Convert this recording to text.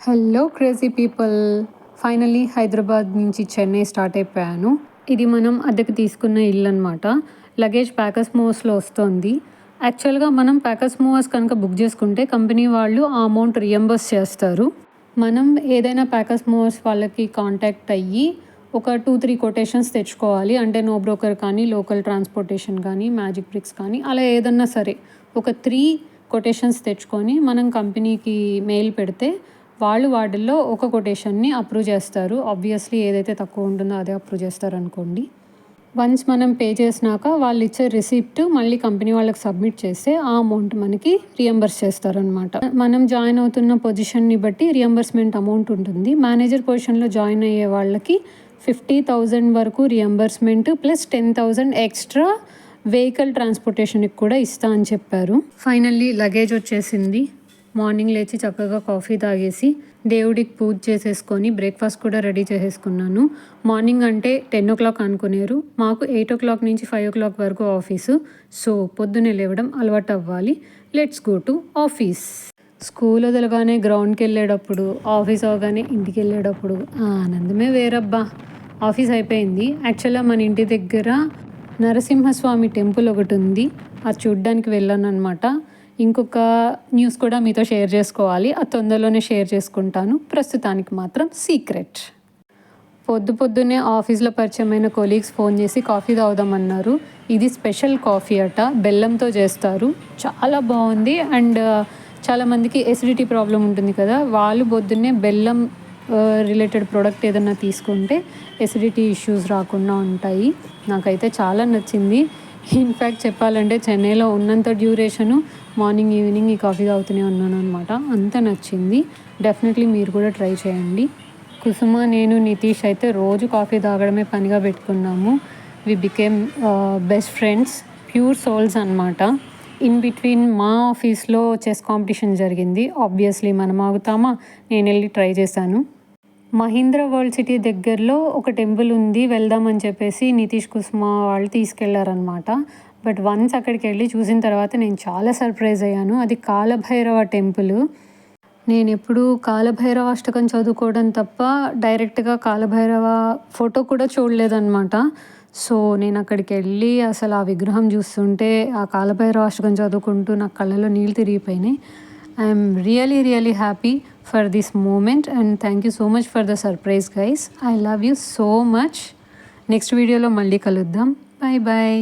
Hello crazy people, finally Hyderabad నుంచి Chennai start అయిపోయాను. ఇది మనం అద్దెకు తీసుకున్న ఇల్లు అనమాట. లగేజ్ ప్యాకర్స్ మూవర్స్లో వస్తుంది. యాక్చువల్గా మనం ప్యాకర్స్ మూవర్స్ కనుక బుక్ చేసుకుంటే కంపెనీ వాళ్ళు ఆ అమౌంట్ రియంబర్స్ చేస్తారు. మనం ఏదైనా ప్యాకర్స్ మూవర్స్ వాళ్ళకి కాంటాక్ట్ అయ్యి ఒక 2-3 కొటేషన్స్ తెచ్చుకోవాలి. అంటే నో బ్రోకర్ కానీ, లోకల్ ట్రాన్స్పోర్టేషన్ కానీ, మ్యాజిక్ బ్రిక్స్ కానీ, అలా ఏదన్నా సరే ఒక 3 కొటేషన్స్ తెచ్చుకొని మనం కంపెనీకి మెయిల్ పెడితే వాళ్ళు వాటిల్లో ఒక కొటేషన్ని అప్రూవ్ చేస్తారు. ఆబ్వియస్లీ ఏదైతే తక్కువ ఉంటుందో అదే అప్రూవ్ చేస్తారు అనుకోండి. వన్స్ మనం పే చేసినాక వాళ్ళు ఇచ్చే రిసిప్ట్ మళ్ళీ కంపెనీ వాళ్ళకి సబ్మిట్ చేస్తే ఆ అమౌంట్ మనకి రియంబర్స్ చేస్తారనమాట. మనం జాయిన్ అవుతున్న పొజిషన్ని బట్టి రియంబర్స్మెంట్ అమౌంట్ ఉంటుంది. మేనేజర్ పొజిషన్లో జాయిన్ అయ్యే వాళ్ళకి 50,000 వరకు రియంబర్స్మెంట్ ప్లస్ 10,000 ఎక్స్ట్రా వెహికల్ ట్రాన్స్పోర్టేషన్కి కూడా ఇస్తా అని చెప్పారు. ఫైనల్లీ లగేజ్ వచ్చేసింది. మార్నింగ్ లేచి చక్కగా కాఫీ తాగేసి దేవుడికి పూజ చేసేసుకొని బ్రేక్ఫాస్ట్ కూడా రెడీ చేసేసుకున్నాను. మార్నింగ్ అంటే 10 o'clock అనుకునేరు, మాకు 8 o'clock నుంచి 5 o'clock వరకు ఆఫీసు. సో పొద్దున్నే లేవడం అలవాటు అవ్వాలి. Let's go to office. School వదలగానే గ్రౌండ్కి వెళ్ళేటప్పుడు, ఆఫీస్ అవగానే ఇంటికి వెళ్ళేటప్పుడు ఆనందమే వేరబ్బా. ఆఫీస్ అయిపోయింది. యాక్చువల్గా మన ఇంటి దగ్గర నరసింహస్వామి టెంపుల్ ఒకటి ఉంది, అది చూడ్డానికి వెళ్ళాను అనమాట. ఇంకొక న్యూస్ కూడా మీతో షేర్ చేసుకోవాలి, అది తొందరలోనే షేర్ చేసుకుంటాను. ప్రస్తుతానికి మాత్రం సీక్రెట్. పొద్దున్నే ఆఫీస్లో పరిచయమైన కొలీగ్స్ ఫోన్ చేసి కాఫీ తాగుదామన్నారు. ఇది స్పెషల్ కాఫీ అట, బెల్లంతో చేస్తారు, చాలా బాగుంది. అండ్ చాలామందికి ఎసిడిటీ ప్రాబ్లం ఉంటుంది కదా, వాళ్ళు పొద్దున్నే బెల్లం రిలేటెడ్ ప్రోడక్ట్ ఏదైనా తీసుకుంటే ఎసిడిటీ ఇష్యూస్ రాకుండా ఉంటాయి. నాకైతే చాలా నచ్చింది. ఇన్ఫ్యాక్ట్ చెప్పాలంటే చెన్నైలో ఉన్నంత డ్యూరేషను మార్నింగ్ ఈవినింగ్ ఈ కాఫీ తాగుతూనే ఉన్నాను అనమాట. అంత నచ్చింది. డెఫినెట్లీ మీరు కూడా ట్రై చేయండి. కుసుమ, నేను, నితీష్ అయితే రోజు కాఫీ తాగడమే పనిగా పెట్టుకున్నాము. We became best friends, pure souls అనమాట. ఇన్ బిట్వీన్ మా ఆఫీస్లో చెస్ కాంపిటీషన్ జరిగింది. ఆబ్వియస్లీ మనం ఆగుతామా, నేను వెళ్ళి ట్రై చేశాను. మహీంద్రా వరల్డ్ సిటీ దగ్గరలో ఒక టెంపుల్ ఉంది, వెళ్దామని చెప్పేసి నితీష్, కుసుమ వాళ్ళు తీసుకెళ్లారనమాట. బట్ వన్స్ అక్కడికి వెళ్ళి చూసిన తర్వాత నేను చాలా సర్ప్రైజ్ అయ్యాను. అది కాలభైరవ టెంపుల్. నేను ఎప్పుడు కాలభైరవ అష్టకం చదువుకోవడం తప్ప డైరెక్ట్గా కాలభైరవ ఫోటో కూడా చూడలేదన్నమాట. సో నేను అక్కడికి వెళ్ళి అసలు ఆ విగ్రహం చూస్తుంటే, ఆ కాలభైరవ అష్టకం చదువుకుంటూ నా కళ్ళలో నీళ్ళు తిరిగిపోయినాయి. I'm really happy for this moment and thank you so much for the surprise guys. I love you so much. Next వీడియోలో మళ్ళీ కలుద్దాం. బాయ్.